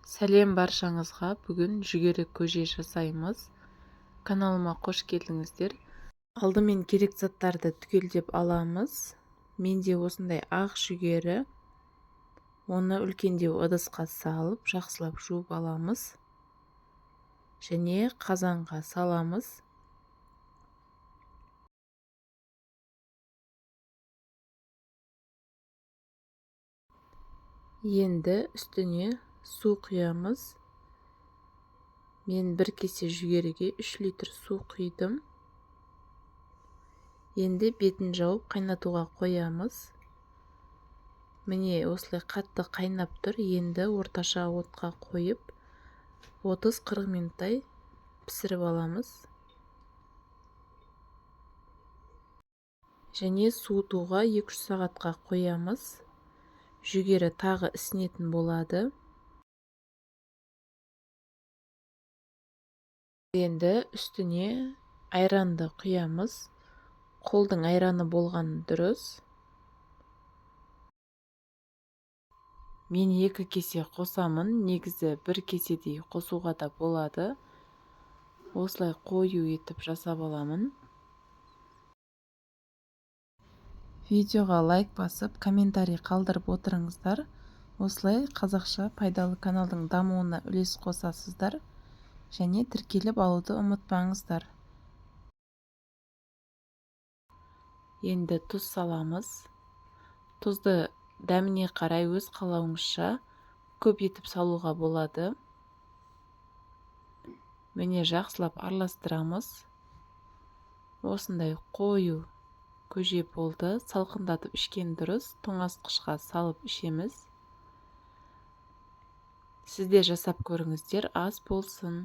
Сәлем баршаңызға. Бүгін жүгері көже жасаймыз. Каналыма қош келдіңіздер. Алдымен керек заттарды түгелдеп аламыз. Менде осындай ақ жүгері. Оны үлкендеу ыдысқа салып, жақсылап жуып аламыз. Және қазанға саламыз. Енді үстіне су құямыз. Мен бір кесе жүгеріге 3 литр су құйдым. Енді бетін жауып қайнатуға қоямыз. Міне осылай қатты қайнап тұр. Енді орташа отқа қойып 30-40 минуттай пісіріп аламыз. Және суытуға 2-3 сағатқа қоямыз. Жүгері тағы ісінетін болады. Енді үстіне айранды құямыз. Қолдың айраны болған дұрыс. Мен 2 кесе қосамын. Негізі 1 кеседей қосуға да болады. Осылай қою етіп жасап аламын. Видеоға лайк басып, комментарий қалдырып отырыңыздар. Осылай қазақша пайдалы каналдың дамуына үлес қосасыздар. Және тіркеліп алуды ұмытпаңыздар. Енді тұз саламыз. Тұзды дәміне қарай өз қалауыңызша көп етіп салуға болады. Міне жақсылап араластырамыз. Осындай қою көже болды. Салқындатып ішкен дұрыс. Тоңазытқышқа салып ішеміз. Сізде жасап көріңіздер, ас болсын.